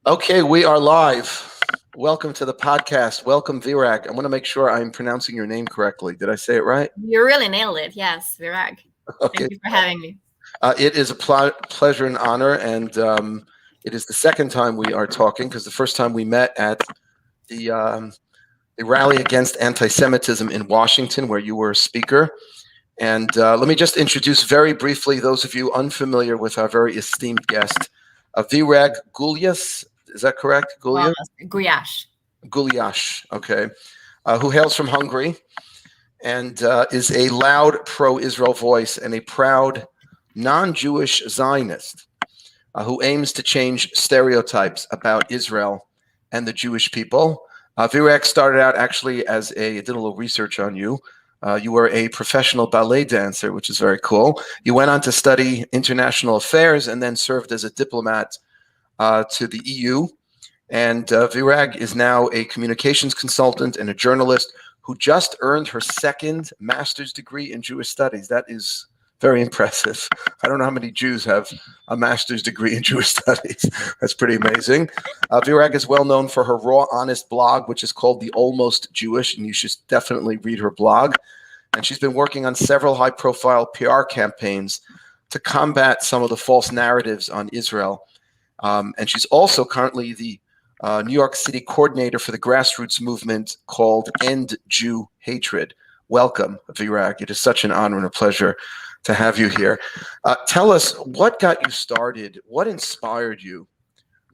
Okay, we are live. Welcome to the podcast. Welcome, Virag. I want to make sure I'm pronouncing your name correctly. Did I say it right? You really nailed it. Yes, Virag. Okay. Thank you for having me. It is a pleasure and honor, and it is the second time we are talking because the first time we met at the the rally against anti-Semitism in Washington, where you were a speaker. And let me just introduce very briefly those of you unfamiliar with our very esteemed guest, Virag Gulyas. Is that correct? Gulyas? Guyash. Gulyas. Okay. Who hails from Hungary and is a loud pro-Israel voice and a proud non-Jewish Zionist who aims to change stereotypes about Israel and the Jewish people. Virag started out actually I did a little research on you. You were a professional ballet dancer, which is very cool. You went on to study international affairs and then served as a diplomat to the EU. And Virag is now a communications consultant and a journalist who just earned her second master's degree in Jewish studies. That is very impressive. I don't know how many Jews have a master's degree in Jewish studies. That's pretty amazing. Virag is well known for her raw, honest blog, which is called The Almost Jewish, and you should definitely read her blog. And she's been working on several high-profile PR campaigns to combat some of the false narratives on Israel. And she's also currently the New York City coordinator for the grassroots movement called End Jew Hatred. Welcome, Virag. It is such an honor and a pleasure to have you here. Tell us, what got you started? What inspired you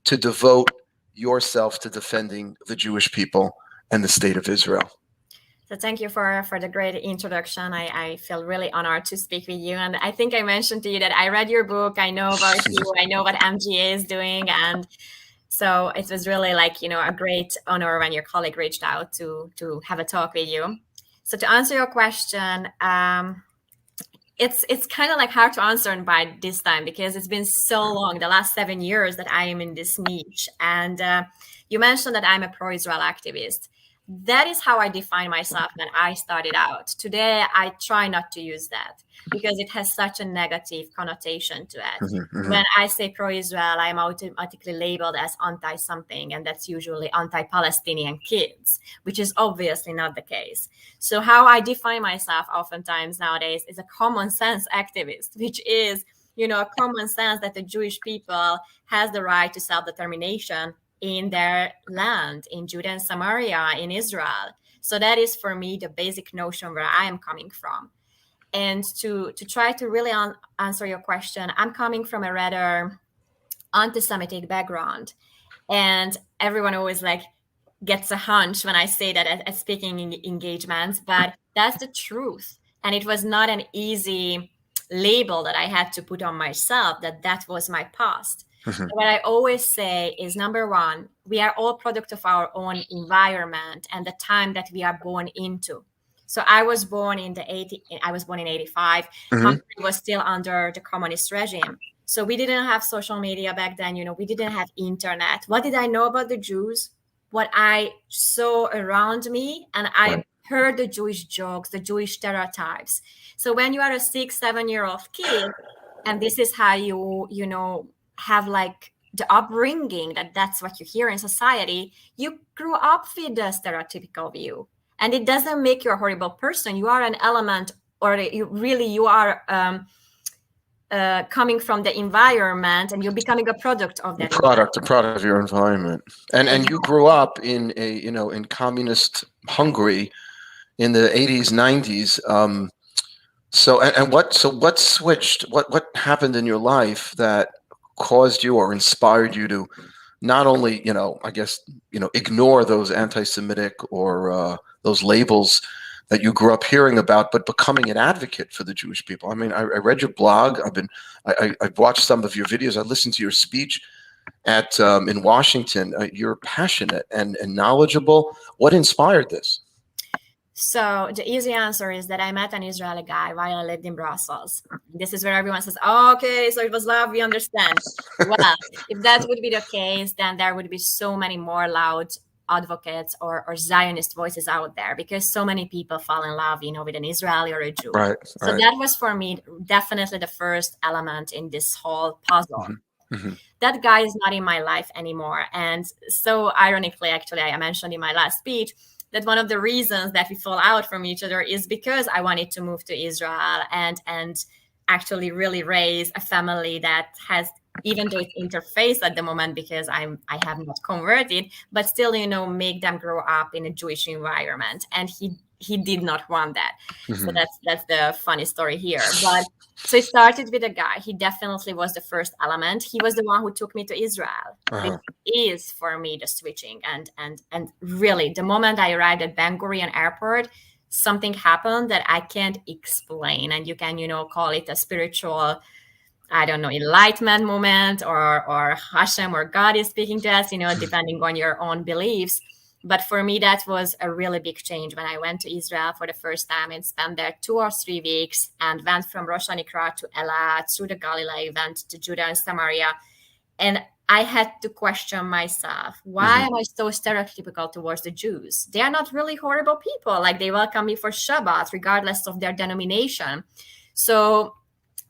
to devote yourself to defending the Jewish people and the state of Israel? So thank you for the great introduction. I feel really honored to speak with you. And I think I mentioned to you that I read your book. I know about you. I know what MGA is doing. And so it was really a great honor when your colleague reached out to have a talk with you. So to answer your question, it's kind of hard to answer by this time because it's been so long, the last 7 years that I am in this niche. And you mentioned that I'm a pro-Israel activist. That is how I define myself when I started out. Today, I try not to use that because it has such a negative connotation to it. Mm-hmm. When I say pro-Israel, I'm automatically labeled as anti-something, and that's usually anti-Palestinian kids, which is obviously not the case. So how I define myself oftentimes nowadays is a common sense activist, which is, a common sense that the Jewish people has the right to self-determination in their land, in Judea and Samaria, in Israel. So that is, for me, the basic notion where I am coming from. And to try to really answer your question, I'm coming from a rather anti-Semitic background. And everyone always gets a hunch when I say that at speaking engagements, but that's the truth. And it was not an easy label that I had to put on myself, that was my past. Mm-hmm. What I always say is, number one, we are all product of our own environment and the time that we are born into. So I was born in 85. Mm-hmm. Hungary was still under the communist regime. So we didn't have social media back then. We didn't have internet. What did I know about the Jews? What I saw around me, and I heard the Jewish jokes, the Jewish stereotypes. So when you are a 6-7-year-old kid, and this is how you have the upbringing, that's what you hear in society, you grew up with the stereotypical view, and it doesn't make you a horrible person. You are an element, or you are coming from the environment, and you're becoming a product of that. A product of your environment. And you grew up in in communist Hungary in the 80s, 90s. What switched? What happened in your life that caused you or inspired you to not only, ignore those anti-Semitic or those labels that you grew up hearing about, but becoming an advocate for the Jewish people? I mean, I read your blog. I've watched some of your videos. I listened to your speech in Washington. You're passionate and knowledgeable. What inspired this? So the easy answer is that I met an Israeli guy while I lived in Brussels. This is where everyone says, oh, okay, so it was love, we understand. Well, if that would be the case, then there would be so many more loud advocates or Zionist voices out there, because so many people fall in love, with an Israeli or a Jew. Right. So that was, for me, definitely the first element in this whole puzzle. Mm-hmm. Mhm. That guy is not in my life anymore. And so ironically, actually, I mentioned in my last speech that one of the reasons that we fall out from each other is because I wanted to move to Israel and actually really raise a family that has, even though it's interface at the moment because I have not converted, but still, make them grow up in a Jewish environment. And he did not want that. So Mhm. that's the funny story here. But so it started with a guy. He definitely was the first element. He was the one who took me to Israel, which is for me the switching. And really, the moment I arrived at Ben Gurion Airport, something happened that I can't explain. And you can, call it a spiritual, I don't know, enlightenment moment, or Hashem or God is speaking to us, depending on your own beliefs. But for me, that was a really big change when I went to Israel for the first time and spent there 2 or 3 weeks and went from Rosh Hanikra to Elat, through the Galilee, went to Judah and Samaria. And I had to question myself. Why am I so stereotypical towards the Jews? They are not really horrible people. Like, they welcome me for Shabbat, regardless of their denomination. So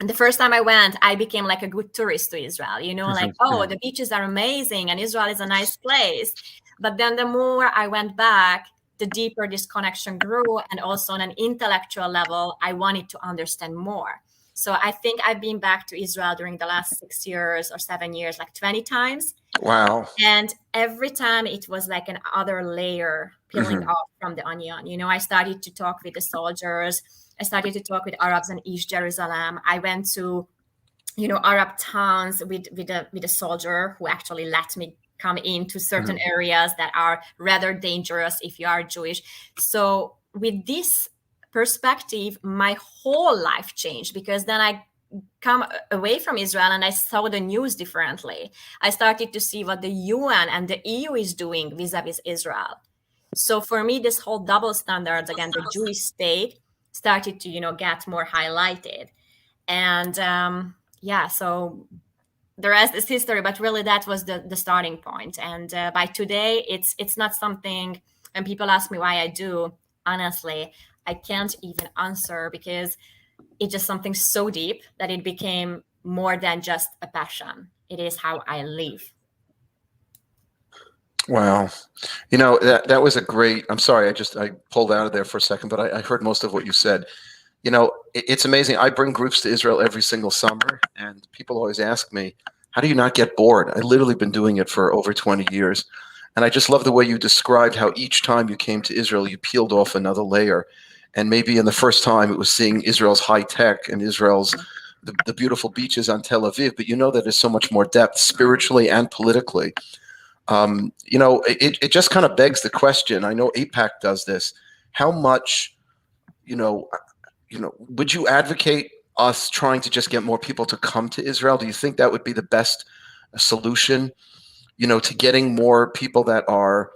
the first time I went, I became like a good tourist to Israel, like, oh, the beaches are amazing and Israel is a nice place. But then the more I went back, the deeper this connection grew. And also on an intellectual level, I wanted to understand more. So I think I've been back to Israel during the last 6 years or 7 years, like 20 times. Wow. And every time it was like another layer peeling off from the onion. I started to talk with the soldiers. I started to talk with Arabs in East Jerusalem. I went to, Arab towns with a soldier who actually let me come into certain areas that are rather dangerous if you are Jewish. So with this perspective, my whole life changed, because then I come away from Israel and I saw the news differently. I started to see what the UN and the EU is doing vis-a-vis Israel. So for me, this whole double standards, again, the Jewish state started to, get more highlighted. And so the rest is history, but really that was the starting point. And by today, it's not something, and people ask me why I do, honestly, I can't even answer, because it's just something so deep that it became more than just a passion. It is how I live. Wow. That was a great, I'm sorry, I pulled out of there for a second, but I heard most of what you said. It's amazing. I bring groups to Israel every single summer, and people always ask me, how do you not get bored? I literally been doing it for over 20 years. And I just love the way you described how each time you came to Israel, you peeled off another layer. And maybe in the first time it was seeing Israel's high tech and Israel's the beautiful beaches on Tel Aviv, but that there's so much more depth spiritually and politically. It just kind of begs the question. I know AIPAC does this. How much, would you advocate us trying to just get more people to come to Israel? Do you think that would be the best solution, to getting more people that are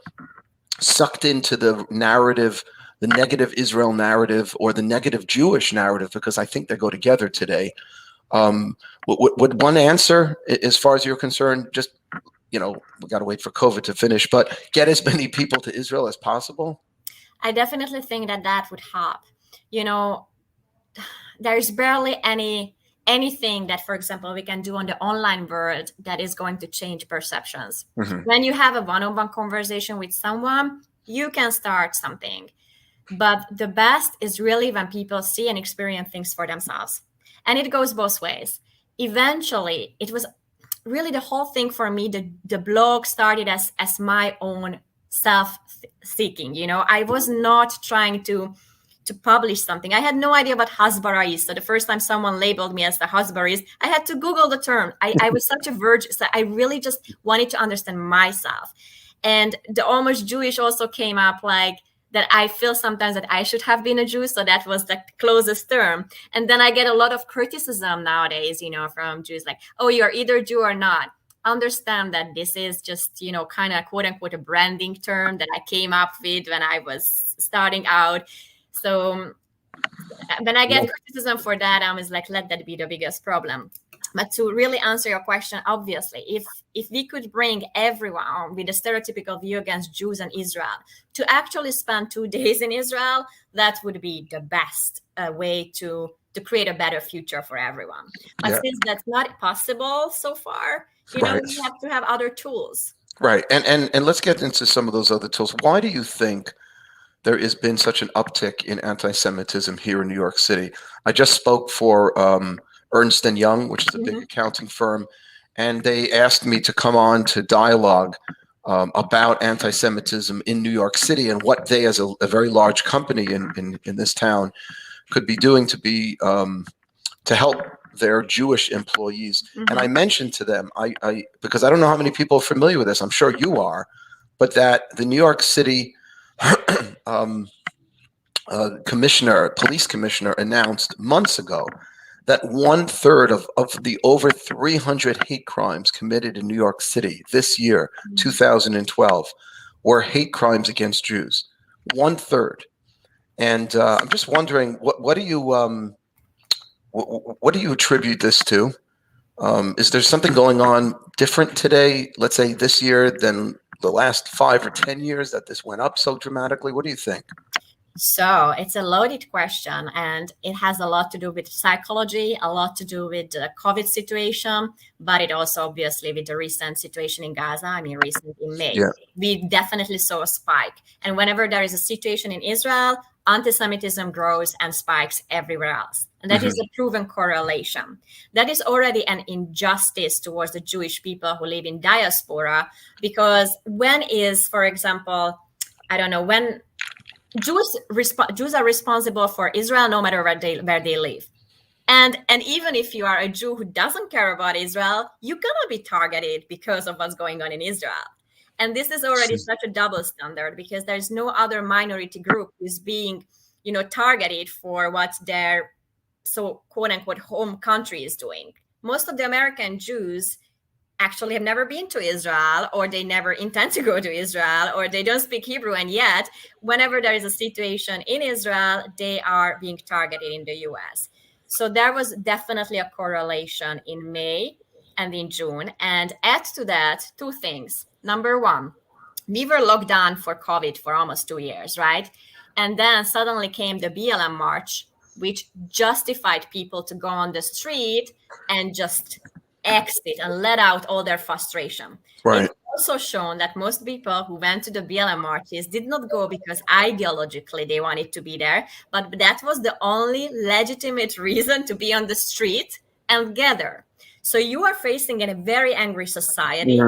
sucked into the narrative, the negative Israel narrative or the negative Jewish narrative? Because I think they go together today. Would one answer, as far as you're concerned, just, we got to wait for COVID to finish, but get as many people to Israel as possible? I definitely think that would help. There's barely anything that, for example, we can do on the online world that is going to change perceptions. When you have a one-on-one conversation with someone, you can start something. But the best is really when people see and experience things for themselves. And it goes both ways. Eventually, it was really the whole thing for me. The blog started as my own self-seeking. I was not trying to publish something. I had no idea what Hasbara is. So the first time someone labeled me as the Hasbarist, I had to Google the term. I was such a virgin. So I really just wanted to understand myself. And the almost Jewish also came up, like that I feel sometimes that I should have been a Jew. So that was the closest term. And then I get a lot of criticism nowadays, from Jews, like, oh, you're either Jew or not. Understand that this is just, kind of quote unquote a branding term that I came up with when I was starting out. So when I get criticism for that, I'm just like, let that be the biggest problem. But to really answer your question, obviously, if we could bring everyone with a stereotypical view against Jews and Israel to actually spend 2 days in Israel, that would be the best way to create a better future for everyone. But since that's not possible so far, Right. We have to have other tools. Right. And let's get into some of those other tools. Why do you think there has been such an uptick in anti-Semitism here in New York City? I just spoke for Ernst and Young, which is a big accounting firm, and they asked me to come on to dialogue about anti-Semitism in New York City and what they, as a very large company in this town, could be doing to help their Jewish employees. And I mentioned to them, I because I don't know how many people are familiar with this, I'm sure you are, but that the New York City police commissioner announced months ago that 1/3 of the over 300 hate crimes committed in New York City this year, 2012, were hate crimes against Jews. 1/3. And I'm just wondering, what do you attribute this to? Is there something going on different today, let's say this year, than the last 5 or 10 years that this went up so dramatically? What do you think? So it's a loaded question, and it has a lot to do with psychology, a lot to do with the COVID situation, but it also obviously with the recent situation in Gaza. I mean, recent in May, we definitely saw a spike. And whenever there is a situation in Israel, anti-Semitism grows and spikes everywhere else. And that is a proven correlation. That is already an injustice towards the Jewish people who live in diaspora, because for example, I don't know, when Jews are responsible for Israel no matter where they live. And even if you are a Jew who doesn't care about Israel, you're going to be targeted because of what's going on in Israel. And this is already such a double standard, because there's no other minority group who's being, targeted for what their quote unquote home country is doing. Most of the American Jews actually have never been to Israel, or they never intend to go to Israel, or they don't speak Hebrew. And yet, whenever there is a situation in Israel, they are being targeted in the US. So there was definitely a correlation in May and in June. And add to that two things. Number one, we were locked down for COVID for almost 2 years, right? And then suddenly came the BLM march, which justified people to go on the street and just exit and let out all their frustration. Right. It's also shown that most people who went to the BLM marches did not go because ideologically they wanted to be there, but that was the only legitimate reason to be on the street and gather. So you are facing a very angry society.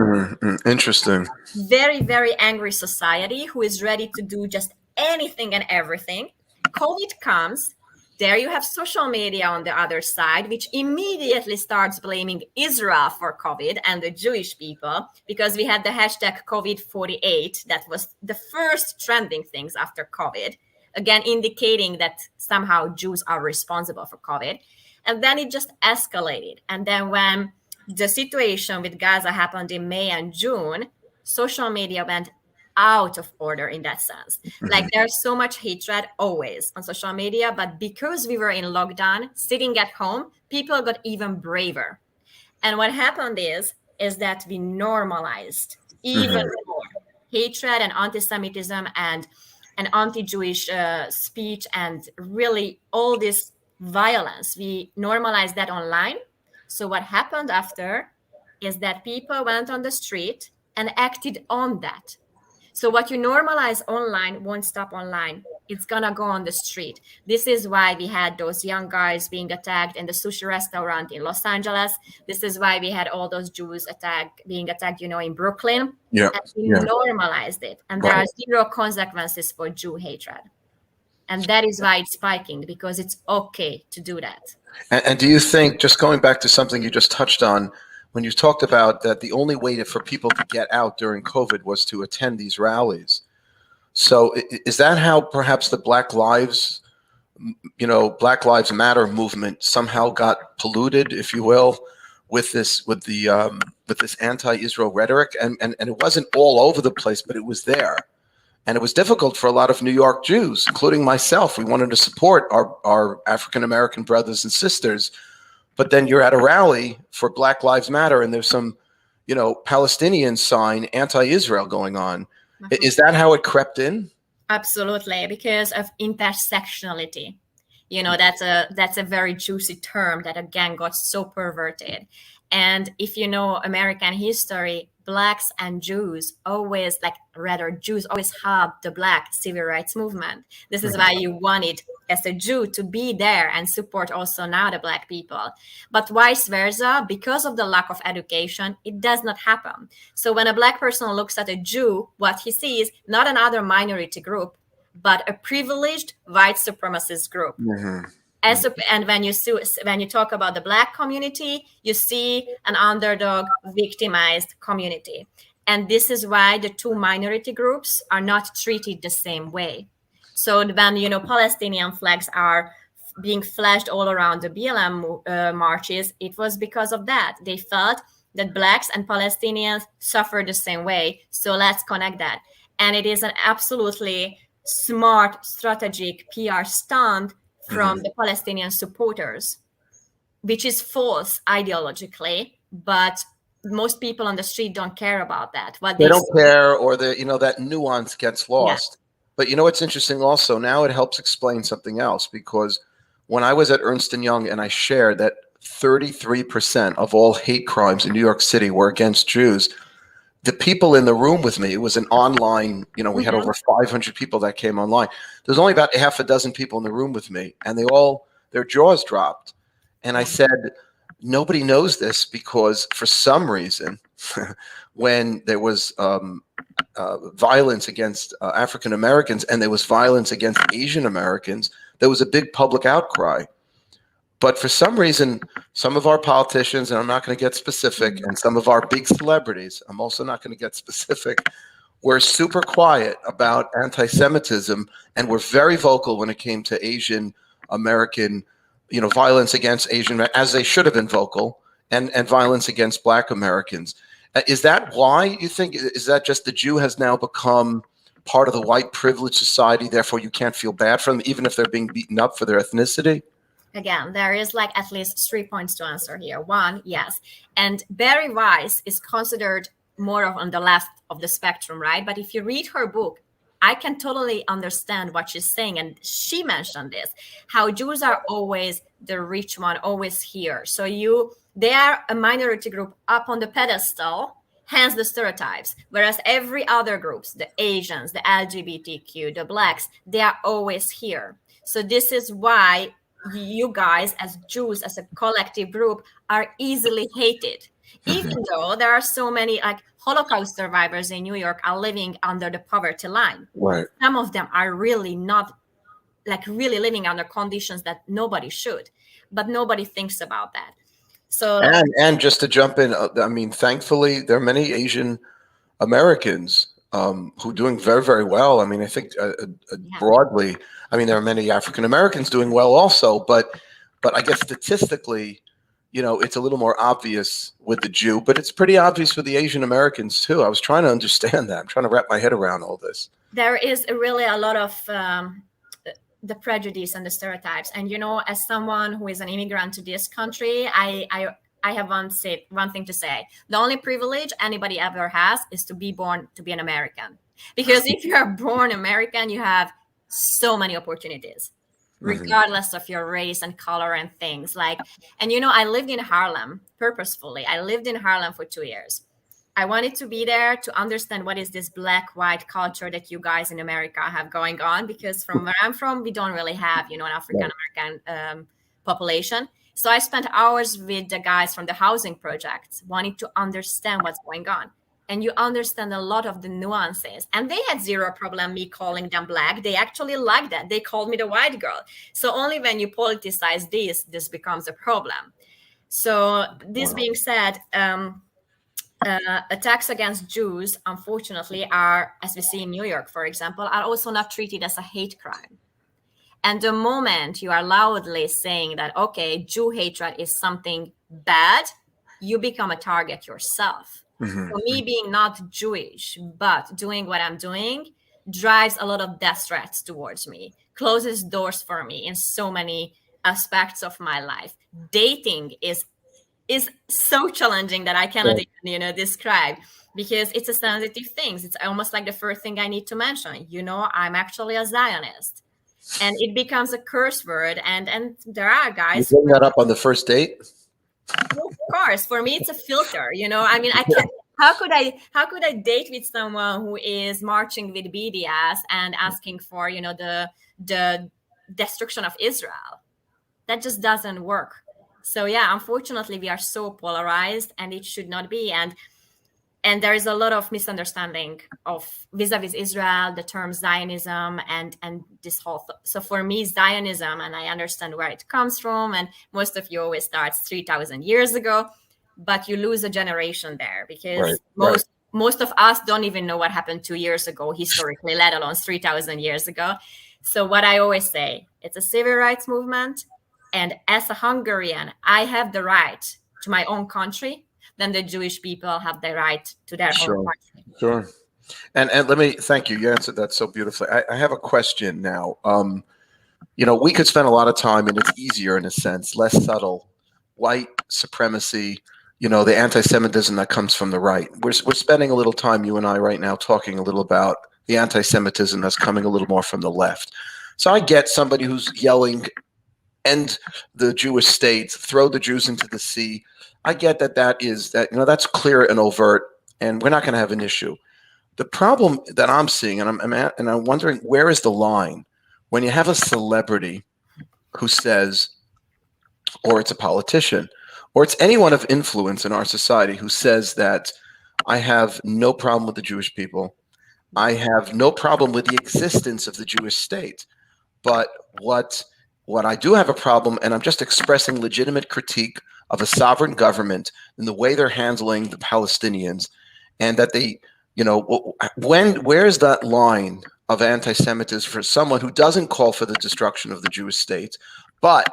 Interesting. Very, very angry society who is ready to do just anything and everything. COVID comes. There you have social media on the other side, which immediately starts blaming Israel for COVID and the Jewish people, because we had the hashtag COVID-48. That was the first trending things after COVID, again, indicating that somehow Jews are responsible for COVID. And then it just escalated. And then when the situation with Gaza happened in May and June, social media went out of order in that sense. Like there's so much hatred always on social media, but because we were in lockdown, sitting at home, people got even braver. And what happened is that we normalized even more hatred and anti-Semitism and anti-Jewish speech and really all this violence. We normalized that online. So what happened after is that people went on the street and acted on that. So what you normalize online won't stop online. It's going to go on the street. This is why we had those young guys being attacked in the sushi restaurant in Los Angeles. This is why we had all those Jews being attacked, in Brooklyn. Yeah. And we normalized it. And there are zero consequences for Jew hatred. And that is why it's spiking, because it's okay to do that. And do you think, just going back to something you just touched on, when you talked about that the only way for people to get out during COVID was to attend these rallies. So is that how perhaps the Black Lives Matter movement somehow got polluted, if you will, with this anti-Israel rhetoric? And it wasn't all over the place, but it was there. And it was difficult for a lot of New York Jews, including myself. We wanted to support our African-American brothers and sisters. But then you're at a rally for Black Lives Matter and there's some, Palestinian sign, anti-Israel going on. Is that how it crept in? Absolutely, because of intersectionality. That's a very juicy term that again got so perverted. And if you know American history, blacks and Jews always, Jews always helped the black civil rights movement. This is why you wanted, as a Jew, to be there and support also now the black people. But vice versa, because of the lack of education, it does not happen. So when a black person looks at a Jew, what he sees, not another minority group, but a privileged white supremacist group. And when you talk about the black community, you see an underdog, victimized community. And this is why the two minority groups are not treated the same way. So when, Palestinian flags are being flashed all around the BLM marches, it was because of that. They felt that blacks and Palestinians suffer the same way. So let's connect that. And it is an absolutely smart, strategic PR stunt from the Palestinian supporters, which is false ideologically, but most people on the street don't care about that. What They don't care, or that nuance gets lost. Yeah. But what's interesting also, now it helps explain something else, because when I was at Ernst & Young and I shared that 33% of all hate crimes in New York City were against Jews, the people in the room with me, it was an online, we had over 500 people that came online. There's only about half a dozen people in the room with me, and their jaws dropped. And I said, nobody knows this, because for some reason, when there was violence against African Americans and there was violence against Asian Americans, there was a big public outcry. But for some reason, some of our politicians, and I'm not going to get specific, and some of our big celebrities, I'm also not going to get specific, were super quiet about anti-Semitism and were very vocal when it came to Asian American, violence against Asian, as they should have been vocal, and violence against Black Americans. Is that why you think? Is that just the Jew has now become part of the white privileged society, therefore you can't feel bad for them, even if they're being beaten up for their ethnicity? Again, there is at least 3 points to answer here. One, yes. And Barry Weiss is considered more on the left of the spectrum, right? But if you read her book, I can totally understand what she's saying. And she mentioned this, how Jews are always the rich one, always here. So they are a minority group up on the pedestal, hence the stereotypes. Whereas every other groups, the Asians, the LGBTQ, the blacks, they are always here. So this is why you guys as Jews, as a collective group, are easily hated. Even though there are so many Holocaust survivors in New York are living under the poverty line. Right. Some of them are really not really living under conditions that nobody should, but nobody thinks about that. So and just to jump in, thankfully there are many Asian Americans who are doing very, very well. I think broadly, there are many African Americans doing well also, but I guess statistically, it's a little more obvious with the Jew, but it's pretty obvious with the Asian Americans too. I was trying to understand that. I'm trying to wrap my head around all this. There is really a lot of the prejudice and the stereotypes. And, as someone who is an immigrant to this country, I have one thing to say. The only privilege anybody ever has is to be born to be an American. Because if you are born American, you have so many opportunities, regardless of your race and color and things. I lived in Harlem purposefully. I lived in Harlem for 2 years. I wanted to be there to understand what is this black-white culture that you guys in America have going on, because from where I'm from, we don't really have, an African-American population. So I spent hours with the guys from the housing projects, wanting to understand what's going on. And you understand a lot of the nuances. And they had zero problem me calling them black. They actually liked that. They called me the white girl. So only when you politicize this becomes a problem. So this being said, attacks against Jews, unfortunately, are, as we see in New York, for example, are also not treated as a hate crime. And the moment you are loudly saying that, okay, Jew hatred is something bad, you become a target yourself. Mm-hmm. For me, being not Jewish, but doing what I'm doing, drives a lot of death threats towards me, closes doors for me in so many aspects of my life. Dating is so challenging that I cannot even, describe, because it's a sensitive thing. It's almost like the first thing I need to mention. I'm actually a Zionist. And it becomes a curse word. And there are guys. You bring that up on the first date? Of course, for me, it's a filter. I mean, I can't. How could I date with someone who is marching with BDS and asking for, the destruction of Israel? That just doesn't work. So yeah, unfortunately, we are so polarized, and it should not be. And there is a lot of misunderstanding of vis-a-vis Israel, the term Zionism, and this whole so for me, Zionism, and I understand where it comes from, and most of you always starts 3,000 years ago, but you lose a generation there, because most of us don't even know what happened 2 years ago historically, let alone 3,000 years ago. So what I always say, it's a civil rights movement, and as a Hungarian, I have the right to my own country. Then the Jewish people have the right to their own country. Sure. And let me thank you. You answered that so beautifully. I have a question now. We could spend a lot of time, and it's easier in a sense, less subtle, white supremacy, the anti-Semitism that comes from the right. We're spending a little time, you and I right now, talking a little about the anti-Semitism that's coming a little more from the left. So I get somebody who's yelling, end the Jewish state, throw the Jews into the sea. I get that's clear and overt, and we're not going to have an issue. The problem that I'm seeing, and I'm wondering, where is the line when you have a celebrity who says, or it's a politician, or it's anyone of influence in our society who says that I have no problem with the Jewish people, I have no problem with the existence of the Jewish state, but what I do have a problem, and I'm just expressing legitimate critique of a sovereign government and the way they're handling the Palestinians, and that they, where's that line of anti-Semitism for someone who doesn't call for the destruction of the Jewish state, but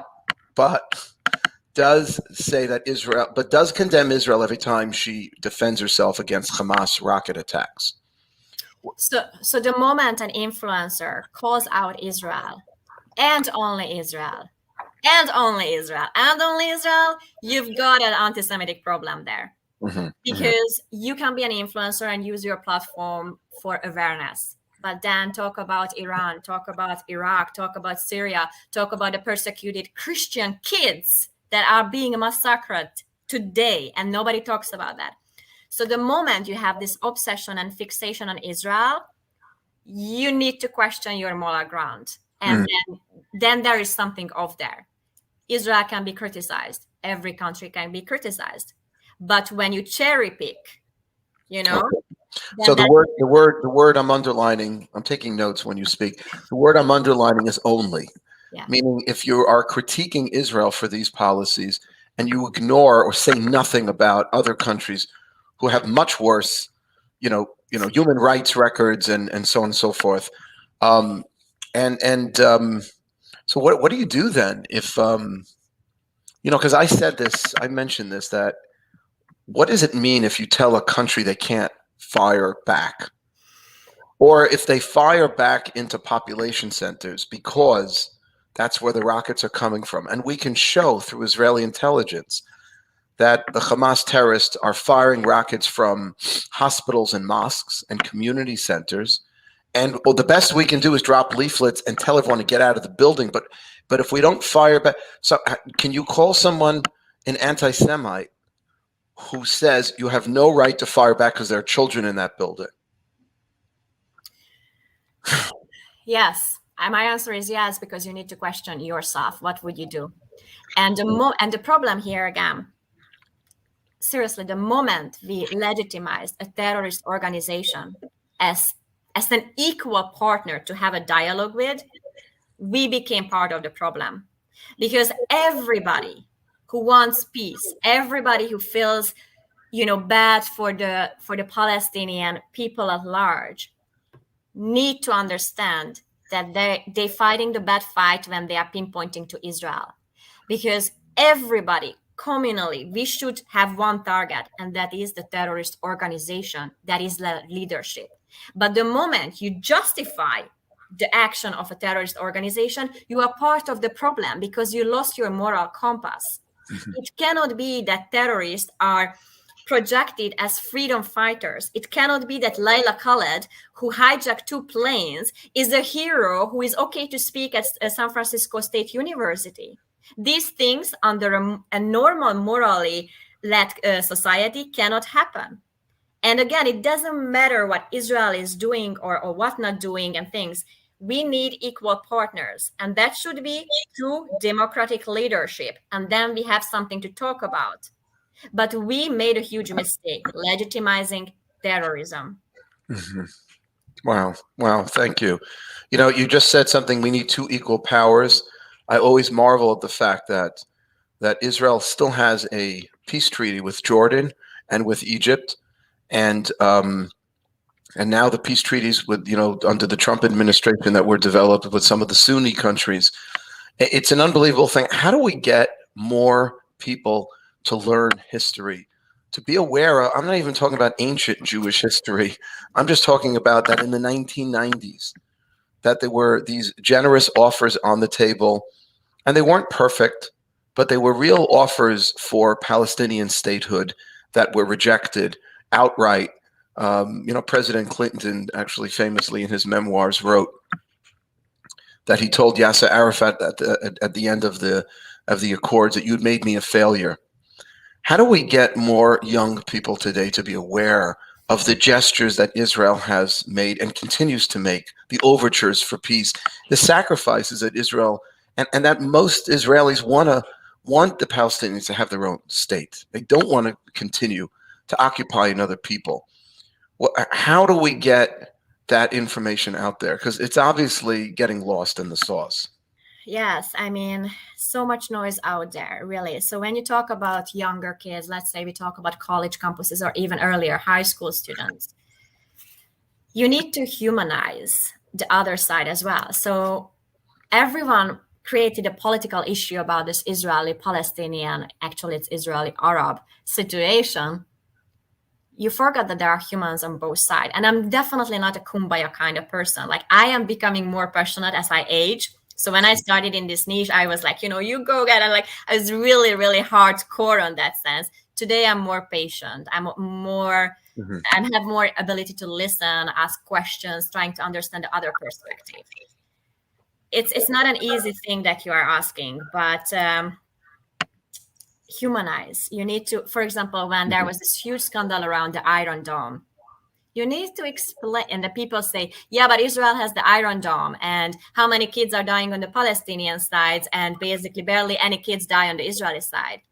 does say that does condemn Israel every time she defends herself against Hamas rocket attacks? So the moment an influencer calls out Israel, and only Israel, and only Israel, and only Israel, you've got an anti-Semitic problem there. Mm-hmm. Because you can be an influencer and use your platform for awareness, but then talk about Iran, talk about Iraq, talk about Syria, talk about the persecuted Christian kids that are being massacred today, and nobody talks about that. So the moment you have this obsession and fixation on Israel, you need to question your moral ground. And then there is something off there. Israel can be criticized. Every country can be criticized. But when you cherry pick, Okay. So the word I'm underlining, I'm taking notes when you speak. The word I'm underlining is only. Yeah. Meaning, if you are critiquing Israel for these policies and you ignore or say nothing about other countries who have much worse, human rights records and so on and so forth. So what do you do then if, because I mentioned this, that what does it mean if you tell a country they can't fire back? Or if they fire back into population centers because that's where the rockets are coming from. And we can show through Israeli intelligence that the Hamas terrorists are firing rockets from hospitals and mosques and community centers. And the best we can do is drop leaflets and tell everyone to get out of the building. But if we don't fire back, so can you call someone an anti-Semite who says you have no right to fire back because there are children in that building? Yes. My answer is yes, because you need to question yourself. What would you do? And the problem here again, seriously, the moment we legitimized a terrorist organization as an equal partner to have a dialogue with, we became part of the problem. Because everybody who wants peace, everybody who feels, bad for the Palestinian people at large, need to understand that they're fighting the bad fight when they are pinpointing to Israel. Because everybody, communally, we should have one target, and that is the terrorist organization, that is the leadership. But the moment you justify the action of a terrorist organization, you are part of the problem because you lost your moral compass. Mm-hmm. It cannot be that terrorists are projected as freedom fighters. It cannot be that Layla Khaled, who hijacked 2 planes, is a hero who is okay to speak at San Francisco State University. These things under a normal, morally led society cannot happen. And again, it doesn't matter what Israel is doing or what not doing and things. We need equal partners. And that should be through democratic leadership. And then we have something to talk about. But we made a huge mistake legitimizing terrorism. Mhm. Wow. Thank you. You just said something. We need two equal powers. I always marvel at the fact that Israel still has a peace treaty with Jordan and with Egypt, and now the peace treaties with under the Trump administration that were developed with some of the Sunni countries. It's an unbelievable thing. How do we get more people to learn history, to be aware of? I'm not even talking about ancient Jewish history. I'm just talking about that in the 1990s, that there were these generous offers on the table, and they weren't perfect, but they were real offers for Palestinian statehood that were rejected outright. President Clinton actually famously in his memoirs wrote that he told Yasser Arafat at the end of the Accords that you'd made me a failure. How do we get more young people today to be aware of the gestures that Israel has made and continues to make, the overtures for peace, the sacrifices that Israel and that most Israelis want the Palestinians to have their own state. They don't want to continue to occupy another people. How do we get that information out there? Because it's obviously getting lost in the sauce. Yes, I mean, so much noise out there, really. So when you talk about younger kids, let's say we talk about college campuses or even earlier, high school students, you need to humanize the other side as well. So everyone created a political issue about this Israeli-Palestinian, actually it's Israeli-Arab situation. You forgot that there are humans on both sides. And I'm definitely not a kumbaya kind of person. Like, I am becoming more passionate as I age. So when I started in this niche, I was like, you go get it. Like, I was really, really hardcore on that sense. Today, I'm more patient. I'm more, I have more ability to listen, ask questions, trying to understand the other perspective. It's not an easy thing that you are asking, but humanize. You need to, for example, when there was this huge scandal around the Iron Dome, you need to explain, and the people say, yeah, but Israel has the Iron Dome, and how many kids are dying on the Palestinian side, and basically barely any kids die on the Israeli side.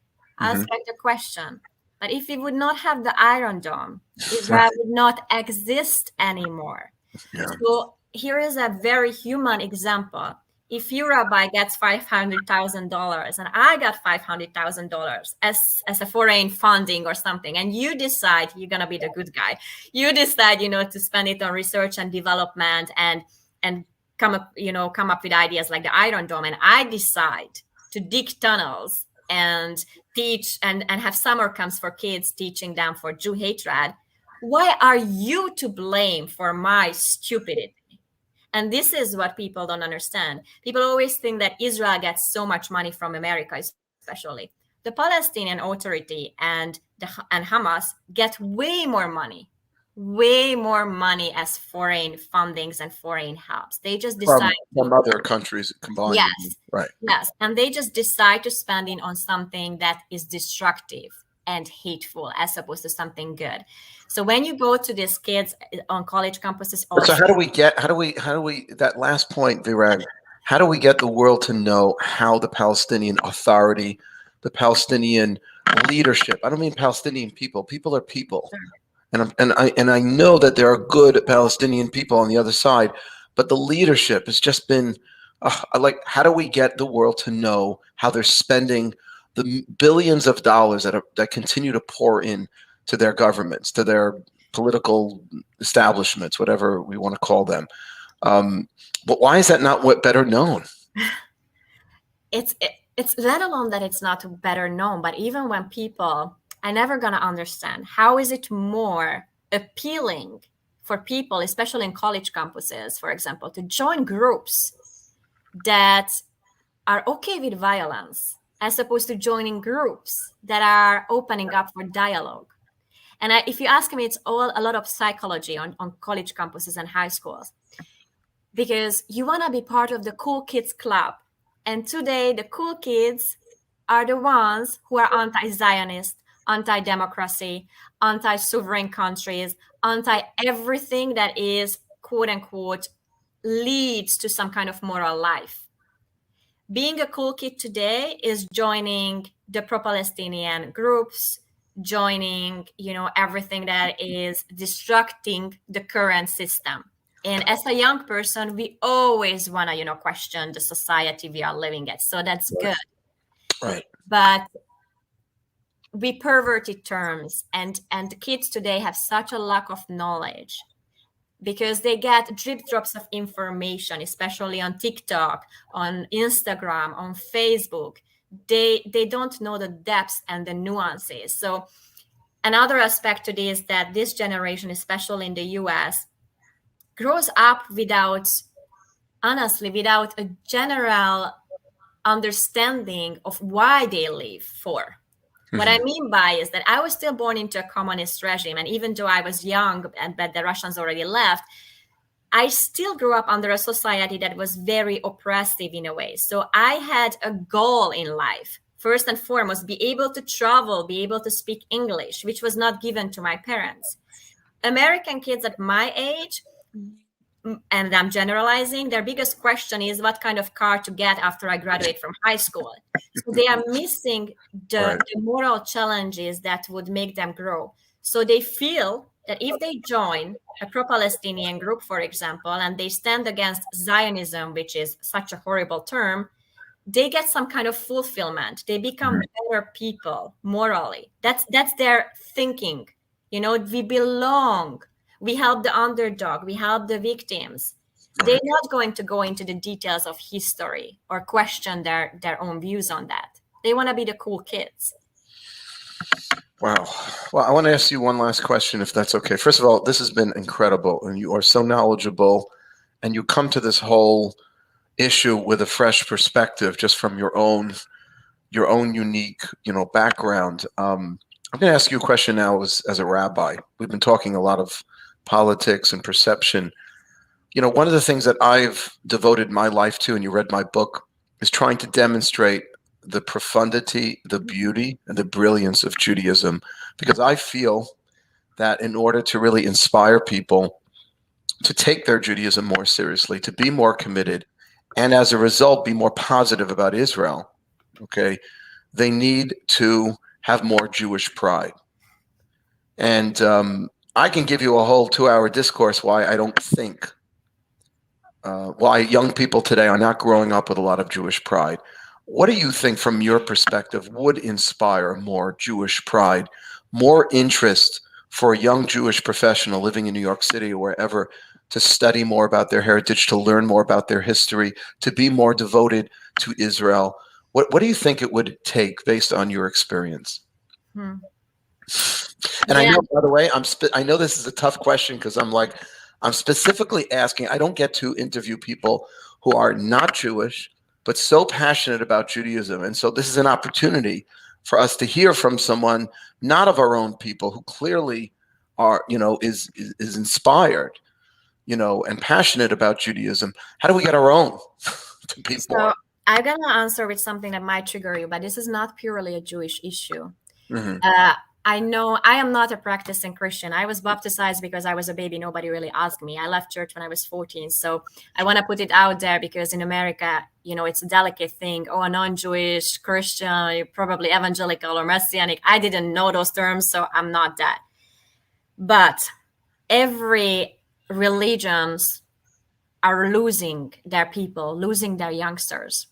Ask the question. But if we would not have the Iron Dome, Israel would not exist anymore. Yeah. So here is a very human example. If your rabbi gets $500,000 and I got $500,000 as a foreign funding or something, and you decide you're going to be the good guy, you decide, to spend it on research and development and come up with ideas like the Iron Dome, and I decide to dig tunnels and teach and have summer camps for kids, teaching them for Jew hatred, why are you to blame for my stupidity? And this is what people don't understand. People always think that Israel gets so much money from America, especially. The Palestinian Authority and Hamas get way more money as foreign fundings and foreign helps. They just decide from other countries combined. Yes, right. Yes, and they just decide to spend it on something that is destructive and hateful as opposed to something good. So when you go to these kids on college campuses, so how do we that last point, Virag, how do we get the world to know how the Palestinian Authority, the Palestinian leadership, I don't mean Palestinian people are people. Sure. And I know that there are good Palestinian people on the other side, but the leadership has just been how do we get the world to know how they're spending the billions of dollars that continue to pour in to their governments, to their political establishments, whatever we want to call them. But why is that not better known? It's let alone that it's not better known, but even when people are never going to understand, how is it more appealing for people, especially in college campuses, for example, to join groups that are okay with violence as opposed to joining groups that are opening up for dialogue? And if you ask me, it's a lot of psychology on college campuses and high schools, because you want to be part of the cool kids club. And today, the cool kids are the ones who are anti-Zionist, anti-democracy, anti-sovereign countries, anti-everything that is, quote unquote, leads to some kind of moral life. Being a cool kid today is joining the pro-Palestinian groups, joining, everything that is destructing the current system. And as a young person, we always want to, question the society we are living at. So that's good. Right. But we perverted terms, and the kids today have such a lack of knowledge because they get drip drops of information, especially on TikTok, on Instagram, on Facebook. They don't know the depths and the nuances. So another aspect to this is that this generation, especially in the US, grows up without a general understanding of why they live for. What I mean by is that I was still born into a communist regime, and even though I was young but the Russians already left, I still grew up under a society that was very oppressive in a way. So I had a goal in life. First and foremost, be able to travel, be able to speak English, which was not given to my parents. American kids at my age, and I'm generalizing, their biggest question is what kind of car to get after I graduate from high school. So they are missing the moral challenges that would make them grow. So they feel that if they join a pro-Palestinian group, for example, and they stand against Zionism, which is such a horrible term, they get some kind of fulfillment. They become better people morally. That's their thinking. We belong. We help the underdog. We help the victims. They're not going to go into the details of history or question their own views on that. They want to be the cool kids. Wow. Well, I want to ask you one last question, if that's okay. First of all, this has been incredible, and you are so knowledgeable, and you come to this whole issue with a fresh perspective, just from your own unique, background. I'm going to ask you a question now as a rabbi. We've been talking a lot of politics and perception. One of the things that I've devoted my life to, and you read my book, is trying to demonstrate the profundity, the beauty, and the brilliance of Judaism, because I feel that in order to really inspire people to take their Judaism more seriously, to be more committed, and as a result, be more positive about Israel, they need to have more Jewish pride. And I can give you a whole 2-hour discourse why I don't think, why young people today are not growing up with a lot of Jewish pride. What do you think, from your perspective, would inspire more Jewish pride, more interest for a young Jewish professional living in New York City or wherever to study more about their heritage, to learn more about their history, to be more devoted to Israel? What do you think it would take based on your experience? And I know, by the way, I know this is a tough question because I'm specifically asking. I don't get to interview people who are not Jewish, but so passionate about Judaism. And so this is an opportunity for us to hear from someone not of our own people who clearly are, is inspired, and passionate about Judaism. How do we get our own to be more? I'm going to answer with something that might trigger you, but this is not purely a Jewish issue. I know I am not a practicing Christian. I was baptized because I was a baby. Nobody really asked me. I left church when I was 14. So I want to put it out there because in America, it's a delicate thing. Oh, a non-Jewish Christian, you're probably evangelical or messianic. I didn't know those terms, so I'm not that. But every religions are losing their people, losing their youngsters.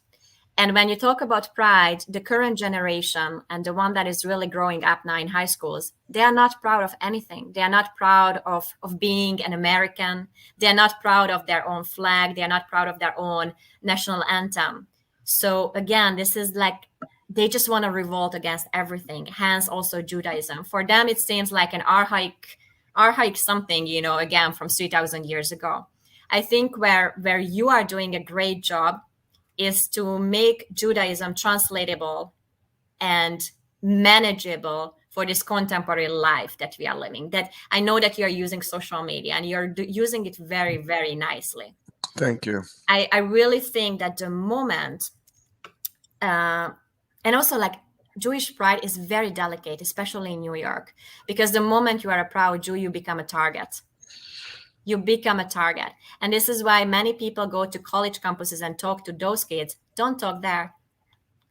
And when you talk about pride, the current generation and the one that is really growing up now in high schools, they are not proud of anything. They are not proud of being an American. They are not proud of their own flag. They are not proud of their own national anthem. So again, this is like, they just want to revolt against everything, hence also Judaism. For them, it seems like an archaic something, again, from 3,000 years ago. I think where you are doing a great job is to make Judaism translatable and manageable for this contemporary life that we are living. That I know that you're using social media and you're using it very, very nicely. Thank you. I really think that the moment And also, like, Jewish pride is very delicate, especially in New York, because the moment you are a proud Jew, you become a target. You become a target. And this is why many people go to college campuses and talk to those kids. Don't talk there.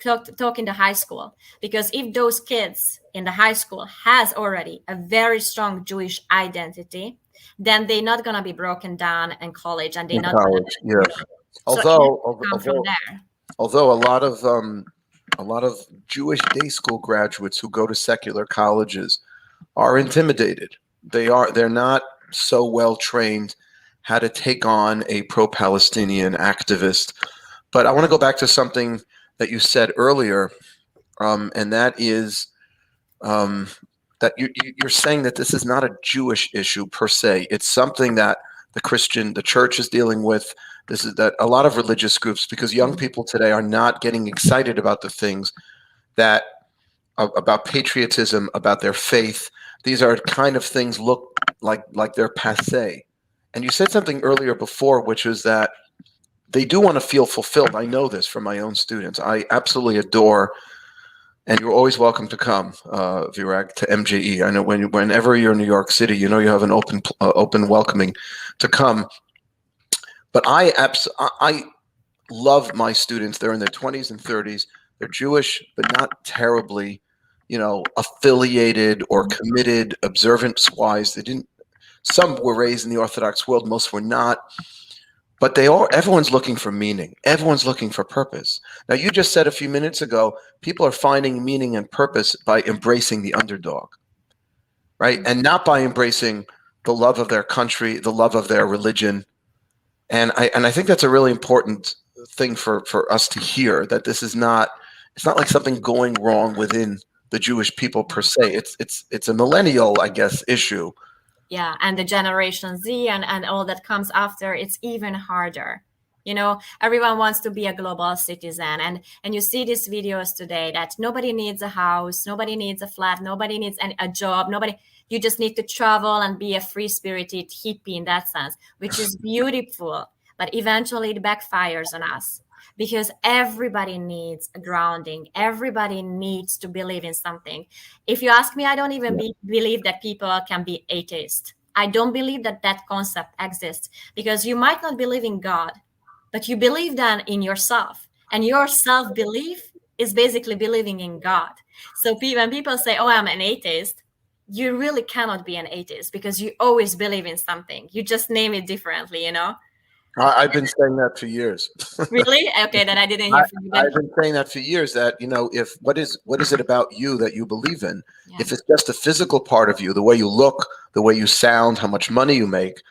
Talk in the high school, because if those kids in the high school has already a very strong Jewish identity, then they're not going to be broken down in college, and they're In not college, gonna, yes. so it Although, come from there. although a lot of Jewish day school graduates who go to secular colleges are intimidated. They're not so well trained how to take on a pro-Palestinian activist. But I want to go back to something that you said earlier, and that is that you're saying that this is not a Jewish issue per se. It's something that the church is dealing with. This is that a lot of religious groups, because young people today are not getting excited about the things that about patriotism, about their faith. These are kind of things look like they're passé. And you said something earlier before, which was that they do want to feel fulfilled. I know this from my own students. I absolutely adore, and you're always welcome to come, Virag, to MJE. I know whenever you're in New York City, you know you have an open welcoming to come. But I love my students. They're in their 20s and 30s. They're Jewish, but not terribly, affiliated or committed observance-wise. Some were raised in the Orthodox world, most were not. But everyone's looking for meaning. Everyone's looking for purpose. Now, you just said a few minutes ago, people are finding meaning and purpose by embracing the underdog, right? And not by embracing the love of their country, the love of their religion. And I think that's a really important thing for us to hear, that it's not like something going wrong within the Jewish people per se. It's a millennial, I guess, issue. Yeah, and the Generation Z and all that comes after, it's even harder. Everyone wants to be a global citizen, and you see these videos today that nobody needs a house, nobody needs a flat, nobody needs a job, you just need to travel and be a free-spirited hippie in that sense, which is beautiful, but eventually it backfires on us, because everybody needs a grounding. Everybody needs to believe in something. If you ask me, I don't even believe that people can be atheist. I don't believe that concept exists, because you might not believe in God, but you believe then in yourself. And your self-belief is basically believing in God. So when people say, oh, I'm an atheist, you really cannot be an atheist, because you always believe in something. You just name it differently, I've been saying that for years. Really? Okay, then I didn't hear from you. I've been saying that for years, that, if what is it about you that you believe in? Yeah. If it's just a physical part of you, the way you look, the way you sound, how much money you make,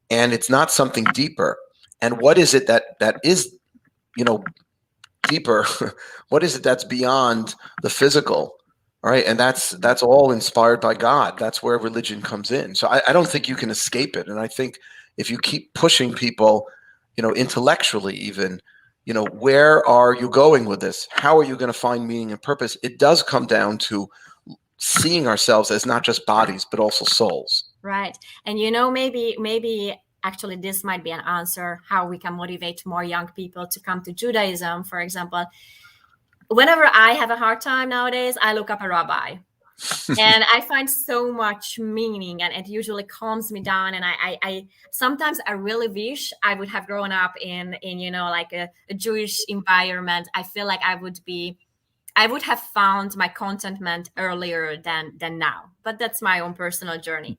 and it's not something deeper. And what is it that is, deeper? What is it that's beyond the physical? All right. And that's all inspired by God. That's where religion comes in. So I don't think you can escape it. And I think if you keep pushing people, intellectually even, where are you going with this? How are you going to find meaning and purpose? It does come down to seeing ourselves as not just bodies, but also souls. Right. And, maybe actually this might be an answer how we can motivate more young people to come to Judaism, for example. Whenever I have a hard time nowadays, I look up a rabbi. And I find so much meaning, and it usually calms me down. And I sometimes I really wish I would have grown up in like a Jewish environment. I feel like I would have found my contentment earlier than now. But that's my own personal journey.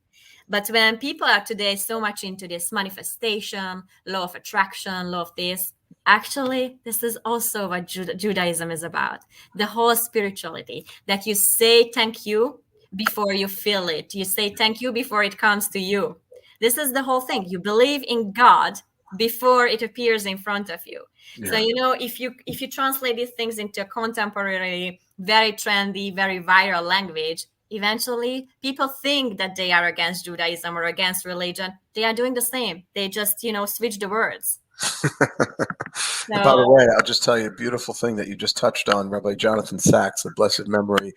But when people are today so much into this manifestation, law of attraction, law of this, actually, this is also what Judaism is about. The whole spirituality, that you say thank you before you feel it. You say thank you before it comes to you. This is the whole thing. You believe in God before it appears in front of you. Yeah. So, if you translate these things into a contemporary, very trendy, very viral language, eventually people think that they are against Judaism or against religion. They are doing the same. They just, switch the words. So, by the way, I'll just tell you a beautiful thing that you just touched on. Rabbi Jonathan Sachs, of blessed memory,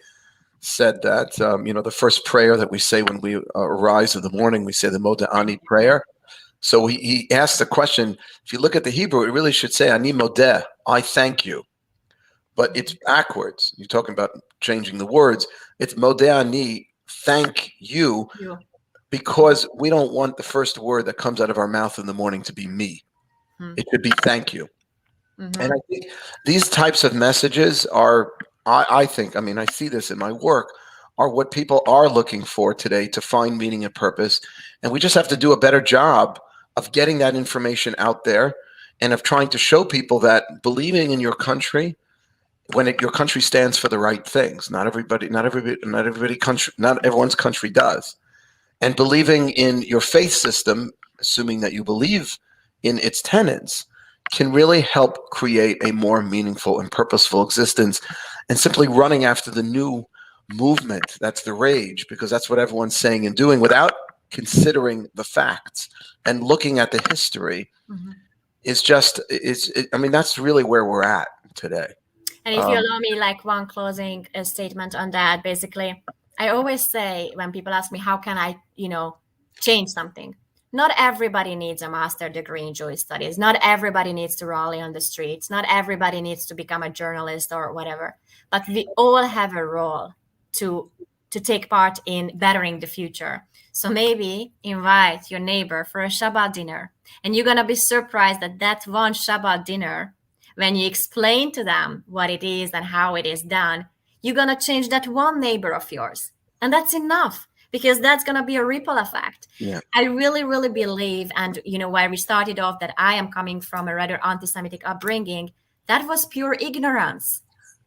said that, the first prayer that we say when we arise in the morning, we say the Moda Ani prayer. So he asked the question, if you look at the Hebrew, it really should say, Ani Modeh, I thank you. but it's backwards. You're talking about changing the words. It's modeh ani, thank you, because we don't want the first word that comes out of our mouth in the morning to be me. It should be thank you. And I think these types of messages are, I think, I mean, I see this in my work, are what people are looking for today to find meaning and purpose. And we just have to do a better job of getting that information out there and of trying to show people that believing in your country, when your country stands for the right things, not everyone's country does. And believing in your faith system, assuming that you believe in its tenets, can really help create a more meaningful and purposeful existence. And simply running after the new movement, that's the rage, because that's what everyone's saying and doing without considering the facts and looking at the history is just, I mean, that's really where we're at today. And if you allow me like one closing statement on that, basically, I always say when people ask me, how can I, change something? Not everybody needs a master's degree in Jewish studies. Not everybody needs to rally on the streets. Not everybody needs to become a journalist or whatever. But we all have a role to take part in bettering the future. So maybe invite your neighbor for a Shabbat dinner. And you're going to be surprised that one Shabbat dinner, when you explain to them what it is and how it is done, you're going to change that one neighbor of yours. And that's enough, because that's going to be a ripple effect. Yeah. I really, really believe, and where we started off, that I am coming from a rather anti-Semitic upbringing, that was pure ignorance.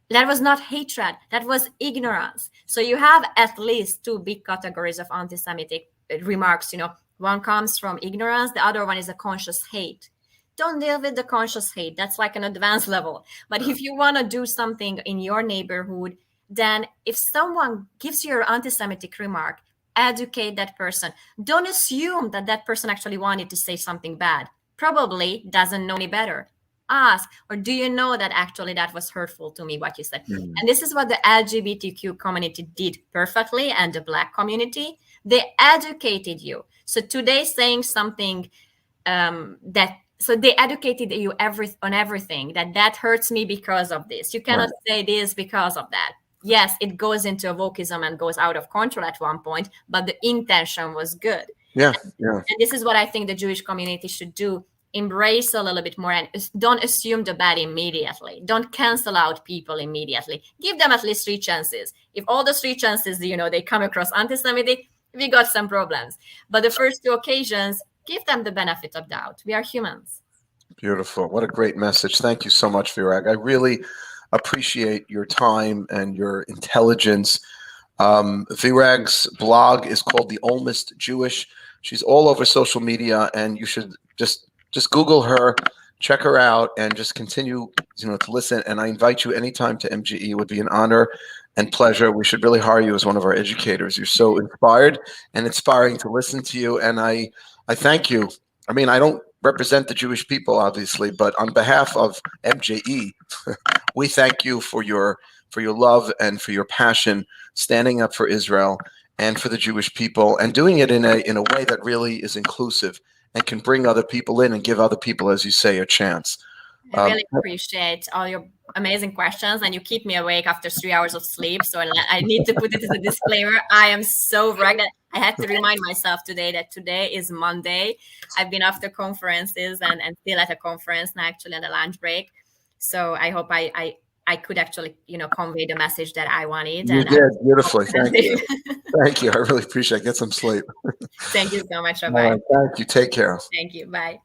That was not hatred. That was ignorance. So you have at least two big categories of anti-Semitic remarks. One comes from ignorance. The other one is a conscious hate. Don't deal with the conscious hate. That's like an advanced level. But if you want to do something in your neighborhood, then if someone gives you an anti-Semitic remark, educate that person. Don't assume that person actually wanted to say something bad. Probably doesn't know any better. Ask, or do you know that actually that was hurtful to me, what you said? And this is what the LGBTQ community did perfectly, and the Black community. They educated you. So today saying something so they educated you on everything, that hurts me because of this. You cannot say this because of that. Yes, it goes into wokeism and goes out of control at one point, but the intention was good. Yeah. And this is what I think the Jewish community should do. Embrace a little bit more and don't assume the bad immediately. Don't cancel out people immediately. Give them at least 3 chances. If all the 3 chances, they come across anti-Semitic, we got some problems. But the first 2 occasions, give them the benefit of doubt. We are humans. Beautiful. What a great message. Thank you so much, Virag. I really appreciate your time and your intelligence. Virag's blog is called The Almost Jewish. She's all over social media, and you should just Google her, check her out, and just continue, to listen. And I invite you anytime to MGE. It would be an honor and pleasure. We should really hire you as one of our educators. You're so inspired and inspiring to listen to you. And I thank you. I mean, I don't represent the Jewish people, obviously, but on behalf of MJE, we thank you for your love and for your passion, standing up for Israel and for the Jewish people, and doing it in a way that really is inclusive and can bring other people in and give other people, as you say, a chance. I really appreciate all your amazing questions, and you keep me awake after 3 hours of sleep. So I need to put it as a disclaimer. I am so wrecked. I had to remind myself today that today is Monday. I've been after conferences and still at a conference now, actually at a lunch break. So I hope I could actually, convey the message that I wanted. You did beautifully. Thank you. Thank you. I really appreciate it. Get some sleep. Thank you so much, Rabbi. Thank you. Take care. Thank you. Bye.